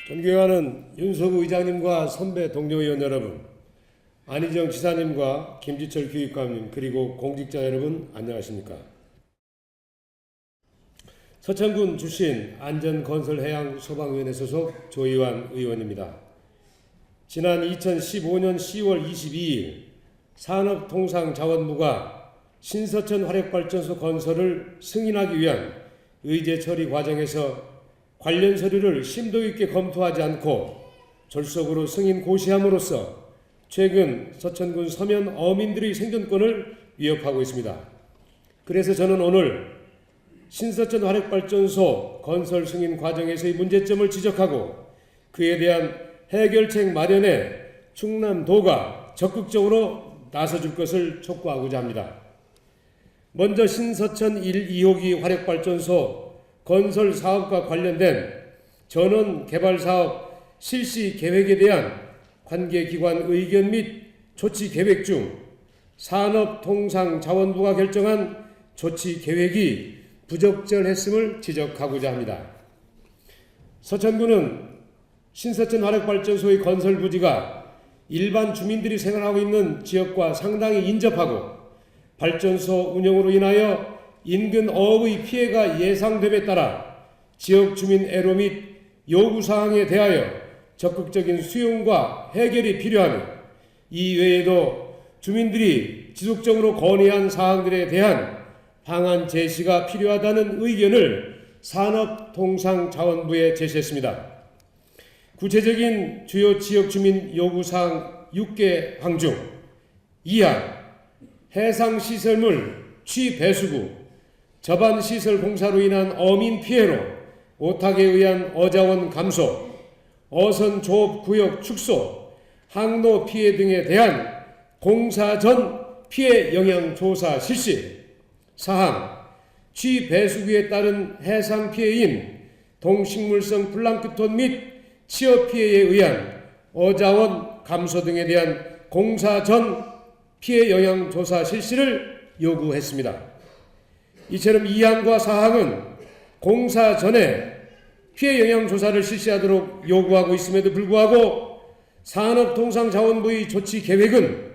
존경하는 윤석우 의장님과 선배 동료 의원 여러분, 안희정 지사님과 김지철 교육감님, 그리고 공직자 여러분 안녕하십니까? 서천군 출신 안전건설해양소방위원회 소속 조희환 의원입니다. 지난 2015년 10월 22일 산업통상자원부가 신서천 화력발전소 건설을 승인하기 위한 의제 처리 과정에서 관련 서류를 심도 있게 검토하지 않고 졸속으로 승인 고시함으로써 최근 서천군 서면 어민들의 생존권을 위협하고 있습니다. 그래서 저는 오늘 신서천 화력발전소 건설 승인 과정에서의 문제점을 지적하고 그에 대한 해결책 마련에 충남도가 적극적으로 나서줄 것을 촉구하고자 합니다. 먼저 신서천 1, 2호기 화력발전소 건설 사업과 관련된 전원 개발 사업 실시 계획에 대한 관계기관 의견 및 조치 계획 중 산업통상자원부가 결정한 조치 계획이 부적절했음을 지적하고자 합니다. 서천군은 신서천 화력발전소의 건설 부지가 일반 주민들이 생활하고 있는 지역과 상당히 인접하고 발전소 운영으로 인하여 인근 어업의 피해가 예상됨에 따라 지역 주민 애로 및 요구사항에 대하여 적극적인 수용과 해결이 필요하며 이 외에도 주민들이 지속적으로 건의한 사항들에 대한 방안 제시가 필요하다는 의견을 산업통상자원부에 제시했습니다. 구체적인 주요 지역 주민 요구사항 6개 항 중 2항 해상시설물 취배수구 저반시설 공사로 인한 어민 피해로 오탁에 의한 어자원 감소, 어선 조업구역 축소, 항로 피해 등에 대한 공사 전 피해 영향 조사 실시. 사항 취배수구에 따른 해상 피해인 동식물성 플랑크톤 및 취업 피해에 의한 어자원 감소 등에 대한 공사 전 피해 영향 조사 실시를 요구했습니다. 이처럼 2항과 4항은 공사 전에 피해 영향 조사를 실시하도록 요구하고 있음에도 불구하고 산업통상자원부의 조치 계획은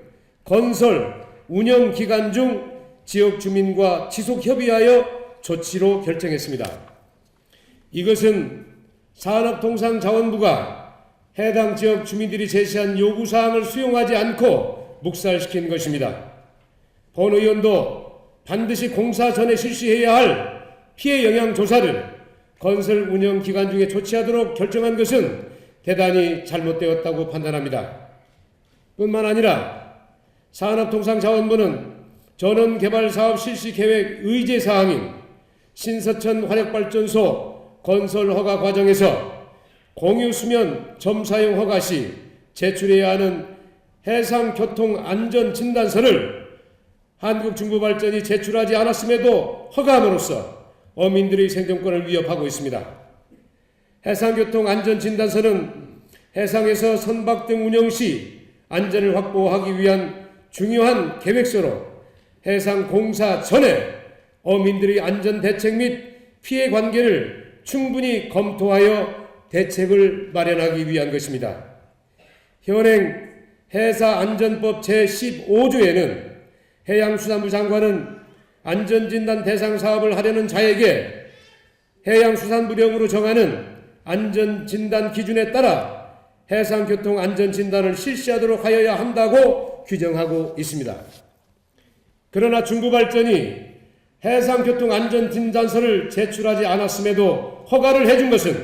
건설, 운영 기간 중 지역 주민과 지속 협의하여 조치로 결정했습니다. 이것은 산업통상자원부가 해당 지역 주민들이 제시한 요구사항을 수용하지 않고 묵살시킨 것입니다. 본 의원도 반드시 공사 전에 실시해야 할 피해 영향 조사를 건설 운영 기간 중에 조치하도록 결정한 것은 대단히 잘못되었다고 판단합니다. 뿐만 아니라 산업통상자원부는 전원 개발 사업 실시 계획 의제 사항인 신서천 화력발전소 건설 허가 과정에서 공유수면 점사용 허가 시 제출해야 하는 해상교통안전진단서를 한국중부발전이 제출하지 않았음에도 허가함으로써 어민들의 생존권을 위협하고 있습니다. 해상교통안전진단서는 해상에서 선박 등 운영 시 안전을 확보하기 위한 중요한 계획서로 해상 공사 전에 어민들의 안전대책 및 피해 관계를 충분히 검토하여 대책을 마련하기 위한 것입니다. 현행 해사안전법 제15조에는 해양수산부 장관은 안전진단 대상 사업을 하려는 자에게 해양수산부령으로 정하는 안전진단 기준에 따라 해상교통안전진단을 실시하도록 하여야 한다고 규정하고 있습니다. 그러나 중부발전이 해상교통안전진단서를 제출하지 않았음에도 허가를 해준 것은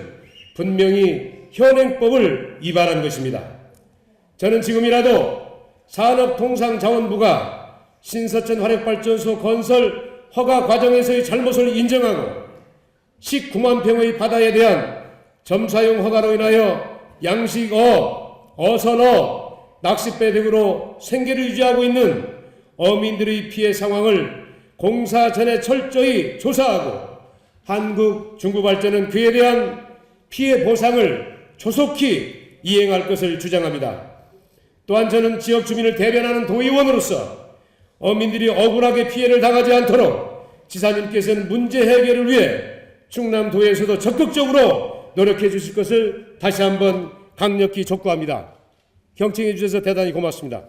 분명히 현행법을 위반한 것입니다. 저는 지금이라도 산업통상자원부가 신서천 화력발전소 건설 허가 과정에서의 잘못을 인정하고 19만 평의 바다에 대한 점사용 허가로 인하여 양식어, 어선어, 낚싯배 등으로 생계를 유지하고 있는 어민들의 피해 상황을 공사 전에 철저히 조사하고 한국중부발전은 그에 대한 피해 보상을 조속히 이행할 것을 주장합니다. 또한 저는 지역 주민을 대변하는 도의원으로서 어민들이 억울하게 피해를 당하지 않도록 지사님께서는 문제 해결을 위해 충남도에서도 적극적으로 노력해 주실 것을 다시 한번 강력히 촉구합니다. 경청해 주셔서 대단히 고맙습니다.